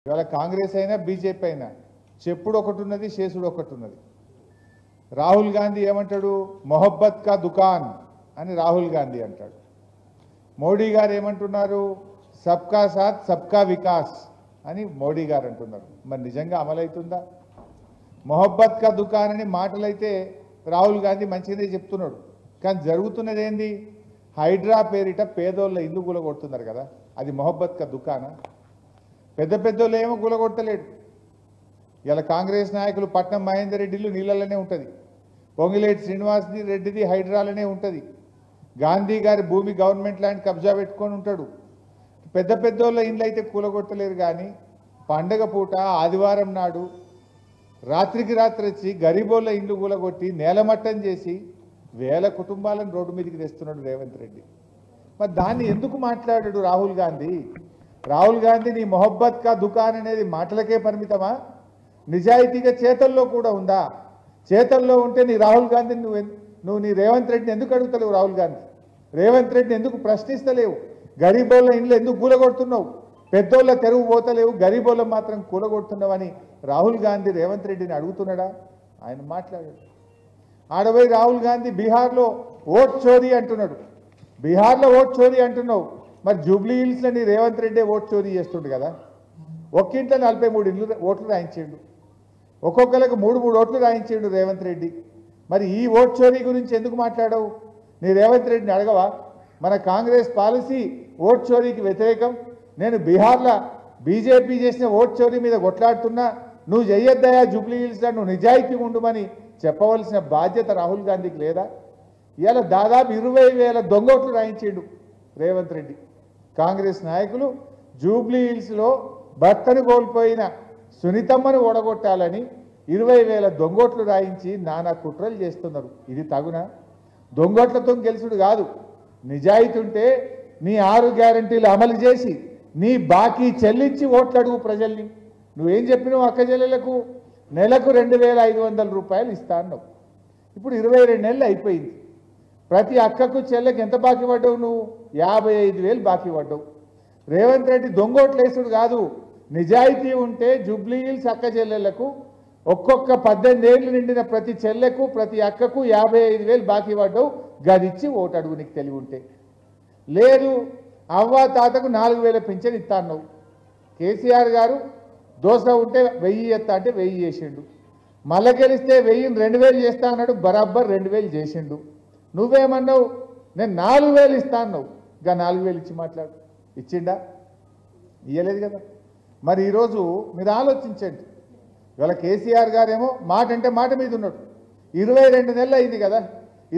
ఇవాళ కాంగ్రెస్ అయినా బీజేపీ అయినా చెప్పుడు ఒకటి ఉన్నది, చేసుడు ఒకటి ఉన్నది. రాహుల్ గాంధీ ఏమంటాడు? మొహబ్బత్ కా దుకాన్ అని రాహుల్ గాంధీ అంటాడు. మోడీ గారు ఏమంటున్నారు? సబ్కా సాత్ సబ్కా వికాస్ అని మోడీ గారు అంటున్నారు. మరి నిజంగా అమలవుతుందా? మొహబ్బత్ కా దుకాన్ అని మాటలైతే రాహుల్ గాంధీ మంచిగానే చెప్తున్నాడు, కానీ జరుగుతున్నది ఏంది? హైడ్రా పేరిట పేదోళ్ళ ఇల్లు కూలగొడుతున్నారు కదా, అది మొహబ్బత్ కా దుకానా? పెద్ద పెద్దోళ్ళు ఏమో కూలగొట్టలేడు. ఇలా కాంగ్రెస్ నాయకులు పట్నం మహేందర్ రెడ్డిలు నీళ్ళలోనే ఉంటుంది, పొంగిలేటి శ్రీనివాస్ రెడ్డిది హైడ్రాలోనే ఉంటుంది, గాంధీ గారి భూమి గవర్నమెంట్ ల్యాండ్ కబ్జా పెట్టుకొని ఉంటాడు. పెద్ద పెద్దోళ్ళ ఇండ్లు అయితే కూలగొట్టలేరు, కానీ పండగ పూట ఆదివారం నాడు రాత్రికి రాత్రి వచ్చి గరీబోళ్ళ ఇండ్లు కూలగొట్టి నేలమట్టం చేసి వేల కుటుంబాలను రోడ్డు మీదకి తెస్తున్నాడు రేవంత్ రెడ్డి. మరి దాన్ని ఎందుకు మాట్లాడాడు రాహుల్ గాంధీ? రాహుల్ గాంధీ నీ మొహబ్బత్ కా దుకాన్ అనేది మాటలకే పరిమితమా? నిజాయితీగా చేతల్లో కూడా ఉందా? చేతల్లో ఉంటే నీ రాహుల్ గాంధీ నువ్వు నీ రేవంత్ రెడ్డిని ఎందుకు అడుగుతలేవు? రాహుల్ గాంధీ రేవంత్ రెడ్డిని ఎందుకు ప్రశ్నిస్తలేవు? గరీబోళ్ళ ఇండ్లు ఎందుకు కూలగొడుతున్నావు? పెద్దోళ్ళ తెరువు పోతలేవు, గరీబోళ్ళ మాత్రం కూలగొడుతున్నావని రాహుల్ గాంధీ రేవంత్ రెడ్డిని అడుగుతున్నాడా? ఆయన మాట్లాడాడు. ఆడపోయి రాహుల్ గాంధీ బీహార్లో ఓట్ చోరీ అంటున్నాడు. బీహార్లో ఓట్ చోరీ అంటున్నావు, మరి జూబ్లీ హిల్స్లో నీ రేవంత్ రెడ్డి ఓట్ చోరీ చేస్తుండు కదా. ఒక్కింట్లో 43 ఓట్లు రాయించిండు, ఒక్కొక్కరికి 3 ఓట్లు రాయించిండు రేవంత్ రెడ్డి. మరి ఈ ఓట్ చోరీ గురించి ఎందుకు మాట్లాడవు? నీ రేవంత్ రెడ్డిని అడగవా? మన కాంగ్రెస్ పాలసీ ఓట్ చోరీకి వ్యతిరేకం, నేను బీహార్లో బీజేపీ చేసిన ఓట్ చోరీ మీద కొట్లాడుతున్నా, నువ్వు చెయ్యొద్దయా జూబ్లీ హిల్స్లో, నువ్వు నిజాయితీ ఉండమని చెప్పవలసిన బాధ్యత రాహుల్ గాంధీకి లేదా? ఇవాళ దాదాపు 20,000 దొంగోట్లు రాయించిండు రేవంత్ రెడ్డి. కాంగ్రెస్ నాయకులు జూబ్లీ హిల్స్లో భర్తను కోల్పోయిన సునీతమ్మను ఓడగొట్టాలని 20,000 దొంగోట్లు రాయించి నానా కుట్రలు చేస్తున్నారు. ఇది తగునా? దొంగోట్లతో గెలుచుడు కాదు. నిజాయితీ ఉంటే నీ 6 గ్యారంటీలు అమలు చేసి నీ బాకీ చెల్లించి ఓట్లు అడుగు ప్రజల్ని. నువ్వేం చెప్పినావు? అక్క చెల్లెలకు నెలకు 2,500 రూపాయలు ఇస్తా అన్నావు. ఇప్పుడు 22 నెలలు అయిపోయింది. ప్రతి అక్కకు చెల్లెకి ఎంత బాకీ పడ్డావు? నువ్వు 55,000 బాకీ పడ్డావు. రేవంత్ రెడ్డి దొంగోట్లు వేసుడు కాదు, నిజాయితీ ఉంటే జూబ్లీ హిల్స్ అక్క చెల్లెళ్లకు ఒక్కొక్క 18 ఏళ్ళు నిండిన ప్రతి చెల్లెకు ప్రతి అక్కకు 55,000 బాకీ పడ్డావు. గదిచ్చి ఓటు అడుగు నీకు తెలివి ఉంటే. లేదు, అవ్వ తాతకు 4,000 పింఛన్ ఇస్తా అన్నావు. కేసీఆర్ గారు దోశ ఉంటే 1000 ఎత్తా అంటే 1000 చేసిండు. మళ్ళీ గెలిస్తే 1000 2,000 చేస్తా అన్నాడు, బరాబర్ 2,000 చేసిండు. నువ్వేమన్నావు? నేను 4,000 ఇస్తా అన్నావు. ఇంకా 4,000 ఇచ్చి మాట్లాడు. ఇచ్చిండా? ఇయ్యలేదు కదా. మరి ఈరోజు మీరు ఆలోచించండి. ఇవాళ కేసీఆర్ గారేమో మాట అంటే మాట మీద ఉన్నాడు. 22 నెలలు అయింది కదా,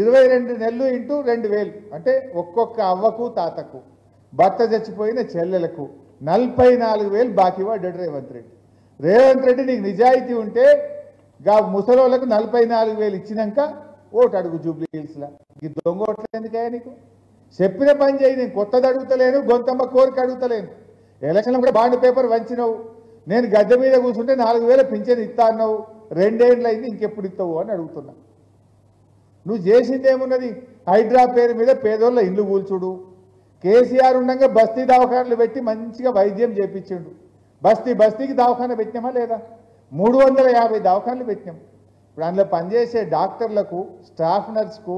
22 నెలలు ఇంటూ 2,000 అంటే ఒక్కొక్క అవ్వకు తాతకు భర్త చచ్చిపోయిన చెల్లెలకు 44,000 బాకీ పడ్డాడు రేవంత్ రెడ్డి. రేవంత్ రెడ్డి నీకు నిజాయితీ ఉంటే గా ముసలోళ్ళకు 44,000 ఇచ్చినాక ఓటు అడుగు జూబ్లీ హిల్స్లో. ఈ దొంగ ఓట్లు ఎందుకయ్యా నీకు? చెప్పిన పని చేయి. నేను కొత్తది అడుగుతలేను, గొంతమ్మ కోరిక అడుగుతలేను. ఎలక్షన్లో కూడా బాండ్ పేపర్ వంచినావు. నేను గద్దె మీద కూర్చుంటే 4,000 పింఛన్ ఇస్తా అన్నావు, 2 ఏళ్ళు అయింది, ఇంకెప్పుడు ఇస్తావు అని అడుగుతున్నా. నువ్వు చేసింది ఏమున్నది? హైడ్రా పేరు మీద పేదోళ్ళ ఇల్లు కూల్చుడు. కేసీఆర్ ఉండగా బస్తీ దవాఖానలు పెట్టి మంచిగా వైద్యం చేపించిండు. బస్తీకి దవాఖాన పెట్టినామా లేదా? 350 దవాఖానలు పెట్టినాం. ఇప్పుడు అందులో పనిచేసే డాక్టర్లకు స్టాఫ్ నర్స్కు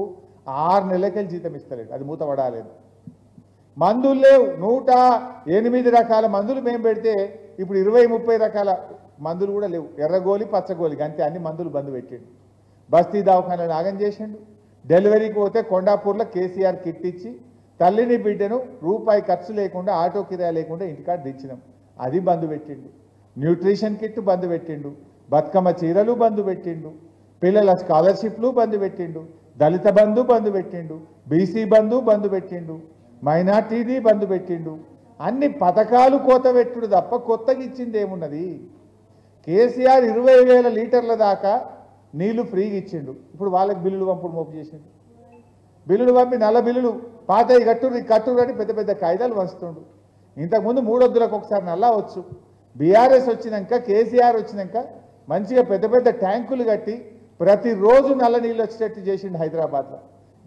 6 నెలలకెళ్ళి జీతం ఇస్తలేదు, అది మూతపడాలేదు. మందులు లేవు, 108 రకాల మందులు మేము పెడితే ఇప్పుడు 20-30 రకాల మందులు కూడా లేవు. ఎర్రగోలి పచ్చగోలి అంతే, అన్ని మందులు బంద్ పెట్టిండు. బస్తీ దవాఖానలు నాగం చేసిండు. డెలివరీకి పోతే కొండాపూర్లో కేసీఆర్ కిట్ ఇచ్చి తల్లిని బిడ్డను రూపాయి ఖర్చు లేకుండా ఆటో కిరాయి లేకుండా ఇంటికాడ తెచ్చినాం, అది బంద్ పెట్టిండు. న్యూట్రిషన్ కిట్ బంద్ పెట్టిండు, బతుకమ్మ చీరలు బంద్ పెట్టిండు, పిల్లల స్కాలర్షిప్లు బంద్ పెట్టిండు, దళిత బంధు బంద్ పెట్టిండు, బీసీ బంధు బంద్ పెట్టిండు, మైనార్టీది బంద్ పెట్టిండు. అన్ని పథకాలు కోత పెట్టుడు తప్ప కొత్తగా ఇచ్చింది ఏమున్నది? కేసీఆర్ 20,000 లీటర్ల దాకా నీళ్లు ఫ్రీగా ఇచ్చిండు. ఇప్పుడు వాళ్ళకి బిల్లులు పంపుడు మోపు చేసిండు. బిల్లులు పంపి నల్ల బిల్లులు పాతవి కట్టురు అని పెద్ద పెద్ద కాయిదాలు వంచుతుండు. ఇంతకుముందు 3 వద్దులకు ఒకసారి నల్లా వచ్చు. బీఆర్ఎస్ వచ్చినాక కేసీఆర్ వచ్చినాక మంచిగా పెద్ద పెద్ద ట్యాంకులు కట్టి ప్రతిరోజు నల్ల నీళ్ళు వచ్చేటట్టు చేసిండు హైదరాబాద్లో.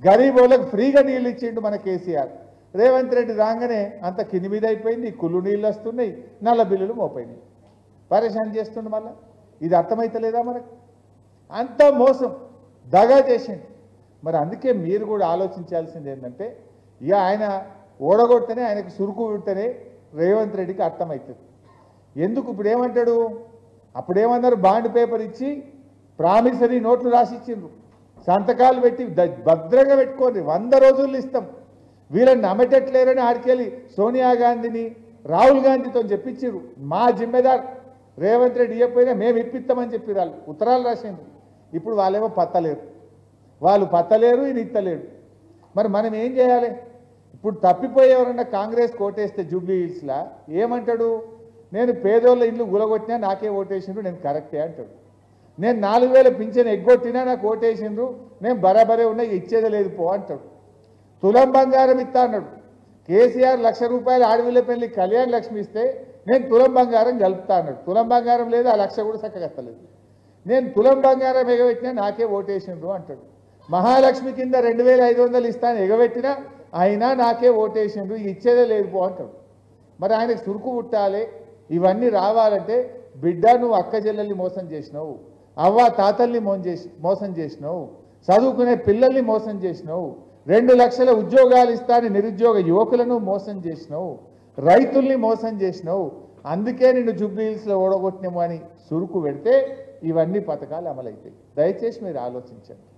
గరీబోళ్ళకు ఫ్రీగా నీళ్ళు ఇచ్చిండు మన కేసీఆర్. రేవంత్ రెడ్డి రాగానే అంత కింది మీద అయిపోయింది, కుళ్ళు నీళ్ళు వస్తున్నాయి, నల్ల బిల్లులు మోపోయినాయి. పరేషాన్ చేస్తుండు మళ్ళా. ఇది అర్థమైతలేదా మనకు? అంత మోసం దగా చేసిండు. మరి అందుకే మీరు కూడా ఆలోచించాల్సింది ఏంటంటే, ఇక ఆయన ఓడగొడితేనే ఆయనకు సురుకు వింటేనే రేవంత్ రెడ్డికి అర్థమవుతుంది. ఎందుకు ఇప్పుడు ఏమంటాడు? అప్పుడేమన్నారు, బాండ్ పేపర్ ఇచ్చి ప్రామిసరీ నోట్లు రాసిచ్చిండ్రు, సంతకాలు పెట్టి భద్రంగా పెట్టుకోండి, 100 రోజుల్లో ఇస్తాం, వీళ్ళని నమ్మటట్లేరని ఆడికెళ్ళి సోనియా గాంధీని రాహుల్ గాంధీతో చెప్పించారు. మా జిమ్మెదార్ రేవంత్ రెడ్డి ఇవ్వకపోయినా మేము ఇప్పిస్తామని చెప్పి వాళ్ళు ఉత్తరాలు రాసిండ్రు. ఇప్పుడు వాళ్ళేమో పత్తలేరు, వాళ్ళు పత్తలేరు, ఈయన ఇత్తలేడు. మరి మనం ఏం చేయాలి? ఇప్పుడు తప్పిపోయేవారన్నా కాంగ్రెస్ ఓటేస్తే జూబ్లీ హిల్స్లా ఏమంటాడు? నేను పేదోళ్ళ ఇల్లు గులగొట్టినా నాకే ఓటేసిండ్రు, నేను కరెక్టే అంటాడు. నేను 4000 పింఛన్ ఎగ్గొట్టినా నాకు ఓటేసిండ్రు, నేను బరాబరే ఉన్నా, ఇచ్చేదే లేదు పో అంటాడు. తులం బంగారం ఇస్తా అన్నాడు. కేసీఆర్ ₹1,00,000 ఆడవిల్ల పెళ్లి కళ్యాణ లక్ష్మి ఇస్తే నేను తులం బంగారం కలుపుతా అన్నాడు. తులం బంగారం లేదు, ఆ 1,00,000 కూడా చక్కగత్తలేదు. నేను తులం బంగారం ఎగబెట్టినా నాకే ఓటేసిండ్రు అంటాడు. మహాలక్ష్మి కింద 2,500 ఇస్తాను ఎగబెట్టినా అయినా నాకే ఓటేసిండ్రు, ఇచ్చేదే లేదు పో అంటాడు. మరి ఆయనకు సురుకు పుట్టాలి. ఇవన్నీ రావాలంటే, బిడ్డ నువ్వు అక్క చెల్లెల్ని మోసం చేసినావు, అవ్వ తాతల్ని మోసం చేసినావు, చదువుకునే పిల్లల్ని మోసం చేసినావు, 2 లక్షల ఉద్యోగాలు ఇస్తానని నిరుద్యోగ యువకులను మోసం చేసినావు, రైతుల్ని మోసం చేసినావు. అందుకే నిన్ను జూబ్లీ హిల్స్లో ఓడగొట్టినాము అని సురుకు పెడితే ఇవన్నీ పథకాలు అమలవుతాయి. దయచేసి మీరు ఆలోచించండి.